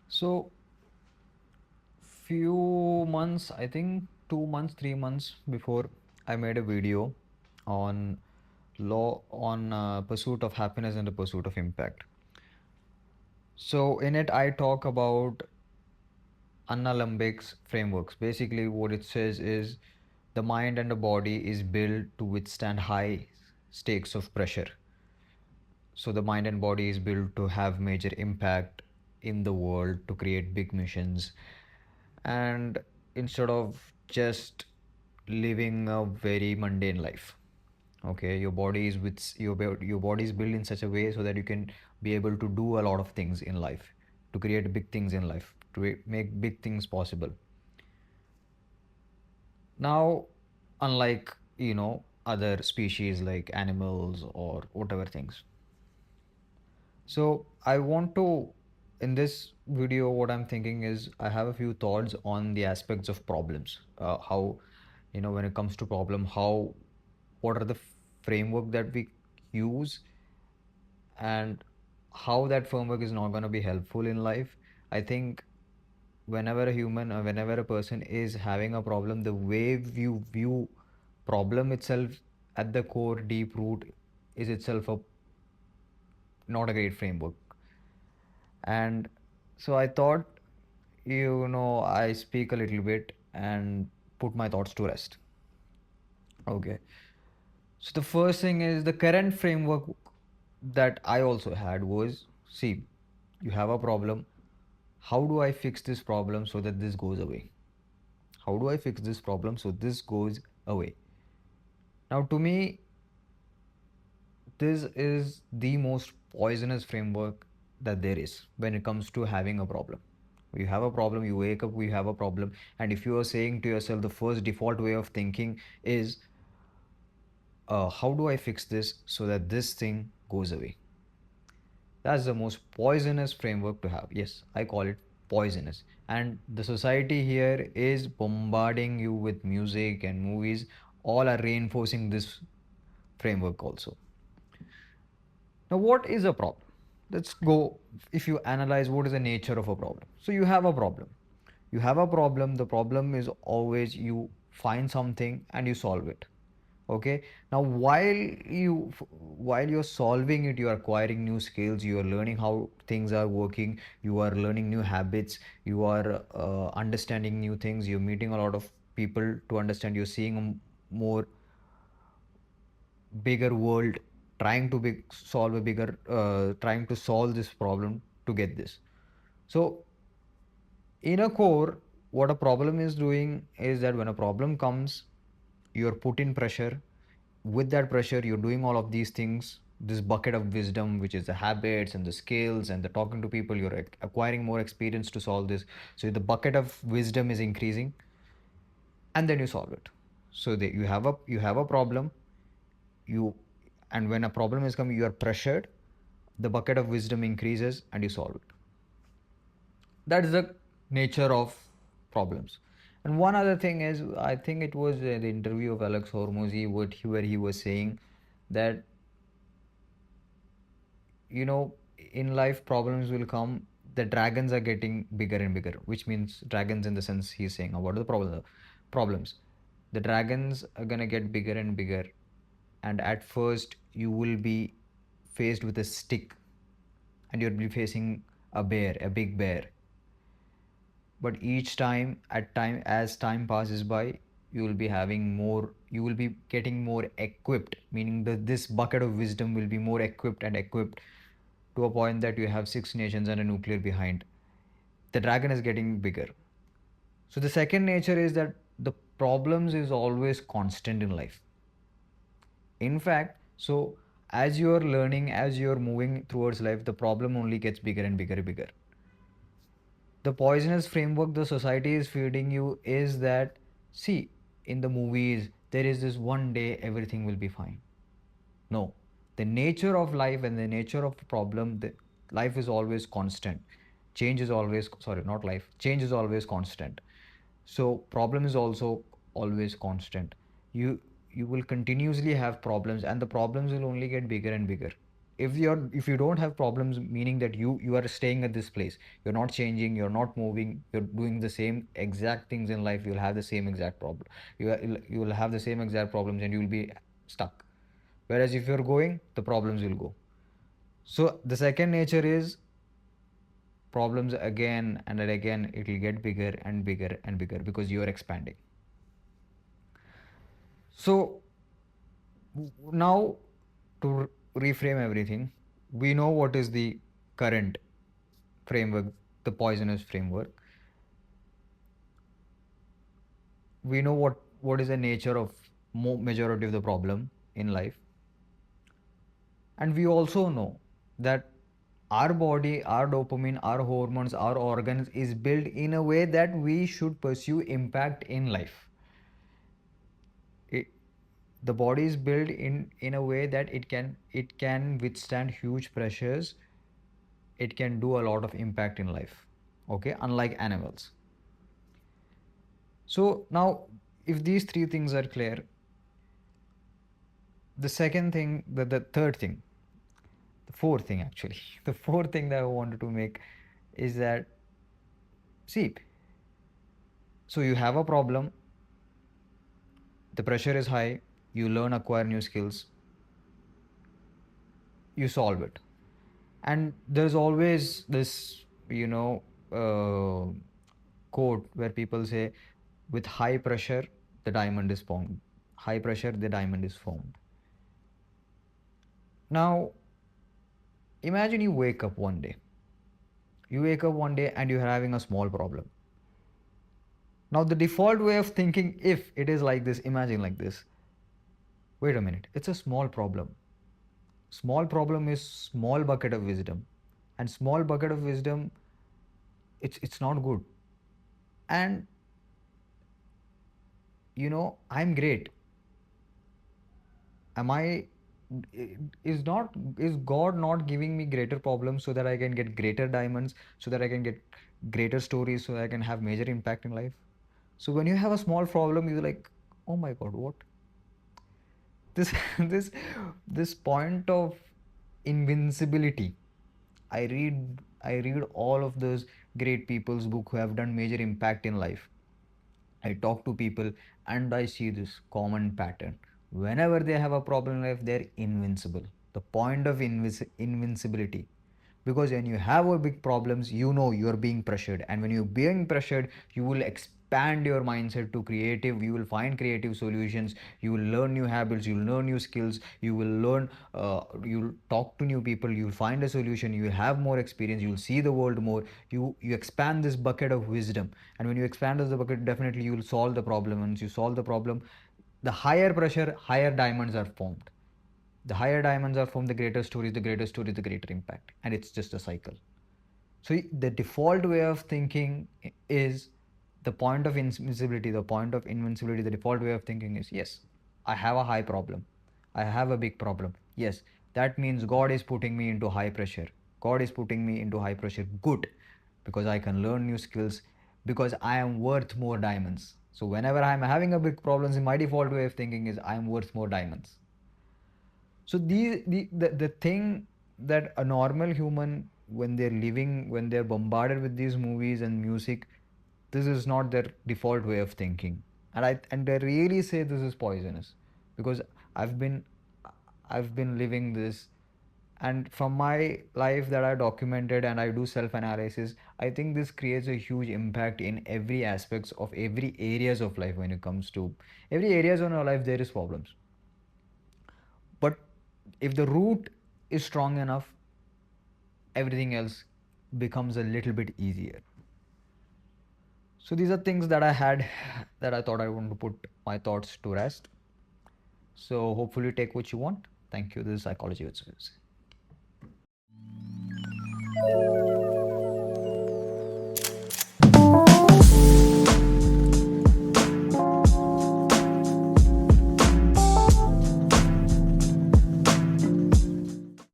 So, few months, I think 2 months, 3 months before, I made a video on pursuit of happiness and the pursuit of impact. So, in it, I talk about Analytics frameworks. Basically, what it says is the mind and the body is built to withstand high stakes of pressure. So the mind and body is built to have major impact in the world, to create big missions, and instead of just living a very mundane life. Okay, your body is your body is built in such a way so that you can be able to do a lot of things in life, to create big things in life, to make big things possible. Now, unlike other species like animals or whatever things. So I want to, in this video, what I'm thinking is I have a few thoughts on the aspects of problems. How, when it comes to problem, what are the framework that we use, and how that framework is not going to be helpful in life. I think whenever a human or whenever a person is having a problem, the way you view problem itself at the core deep root is itself a not a great framework. And so I thought, I speak a little bit and put my thoughts to rest. Okay. So the first thing is the current framework that I also had was, see, you have a problem. How do I fix this problem so that this goes away? How do I fix this problem so this goes away? Now, to me, this is the most poisonous framework that there is when it comes to having a problem. You have a problem, you wake up, you have a problem, and if you are saying to yourself, the first default way of thinking is, how do I fix this so that this thing goes away? That's the most poisonous framework to have. Yes, I call it poisonous. And the society here is bombarding you with music and movies, all are reinforcing this framework also. Now, what is a problem? Let's go, if you analyze what is the nature of a problem. So, you have a problem. You have a problem. The problem is always you find something and you solve it. Okay. Now, while you're solving it, you are acquiring new skills. You are learning how things are working. You are learning new habits. You are understanding new things. You're meeting a lot of people to understand. You're seeing a more bigger world, trying to solve this problem to get this. So in a core, what a problem is doing is that when a problem comes, you're put in pressure. With that pressure, you're doing all of these things, this bucket of wisdom, which is the habits and the skills and the talking to people. You're acquiring more experience to solve this. So the bucket of wisdom is increasing, and then you solve it. So you have a problem, you and when a problem is coming, you are pressured, the bucket of wisdom increases and you solve it. That is the nature of problems. And one other thing is, I think it was the interview of Alex Hormozy, where he was saying that, you know in life problems will come. The dragons are getting bigger and bigger, which means dragons in the sense he's saying about the problems. The dragons are going to get bigger and bigger, and at first you will be faced with a stick, and you'll be facing a big bear. But each time, as time passes by, you will be getting more equipped, meaning that this bucket of wisdom will be more equipped and equipped, to a point that you have six nations and a nuclear behind. The dragon is getting bigger. So the second nature is that the problems is always constant in life. In fact, so as you're learning, as you're moving towards life, the problem only gets bigger and bigger and bigger. The poisonous framework the society is feeding you is that, see, in the movies, there is this one day everything will be fine. No, the nature of life and the nature of the problem, the life is always constant. Change is always, sorry, not life, change is always constant. So problem is also always constant. You you will continuously have problems, and the problems will only get bigger and bigger. if you don't have problems, meaning that you are staying at this place, you're not changing, you're not moving, you're doing the same exact things in life, you'll have the same exact problem. You will have the same exact problems and you'll be stuck. Whereas if you're going, the problems will go. So the second nature is problems again and again, it will get bigger and bigger and bigger because you are expanding. So now, to reframe everything, we know what is the current framework, the poisonous framework. We know what is the nature of majority of the problem in life, and we also know that our body, our dopamine, our hormones, our organs is built in a way that we should pursue impact in life. It, the body is built in a way that it can withstand huge pressures, it can do a lot of impact in life, okay, unlike animals. So now, if these three things are clear, the second thing, the third thing, the fourth thing actually, the fourth thing that I wanted to make is that, see, so you have a problem, the pressure is high, you learn, acquire new skills, you solve it. And there's always this, you know, uh, quote where people say, with high pressure, the diamond is formed. High pressure, the diamond is formed. Now, imagine you wake up one day. You wake up one day and you're having a small problem. Now, the default way of thinking, if it is like this, imagine like this. Wait a minute, it's a small problem. Small problem is small bucket of wisdom. And small bucket of wisdom, it's not good. And I'm great. Am I is God not giving me greater problems so that I can get greater diamonds, so that I can get greater stories, so that I can have major impact in life? So when you have a small problem, you're like, oh my God, what? This this this point of invincibility. I read all of those great people's book who have done major impact in life. I talk to people and I see this common pattern. Whenever they have a problem in life, they're invincible. The point of invincibility. Because when you have a big problems, you know you're being pressured. And when you're being pressured, you will expand your mindset to creative. You will find creative solutions. You will learn new habits. You'll learn new skills. You will learn, you'll talk to new people. You'll find a solution. You will have more experience. You'll see the world more. You expand this bucket of wisdom, and when you expand the bucket, definitely you will solve the problem. Once you solve the problem, the higher pressure, higher diamonds are formed. The higher diamonds are formed, the greater stories, the greater stories, the greater impact, and it's just a cycle. So the default way of thinking is the point of invincibility. The point of invincibility, the default way of thinking is, yes, I have a high problem. I have a big problem. Yes, that means God is putting me into high pressure. God is putting me into high pressure. Good, because I can learn new skills, because I am worth more diamonds. So whenever I'm having a big problems, in my default way of thinking is I am worth more diamonds. So the thing that a normal human, when they're living, when they're bombarded with these movies and music, this is not their default way of thinking. And they really say this is poisonous, because I've been I've been living this, and from my life that I documented and I do self analysis, I think this creates a huge impact in every aspects of every areas of life. When it comes to every areas of our life, there is problems. But if the root is strong enough, everything else becomes a little bit easier. So these are things that I had, that I thought I want to put my thoughts to rest. So hopefully take what you want. Thank you. This is Psychology with Service.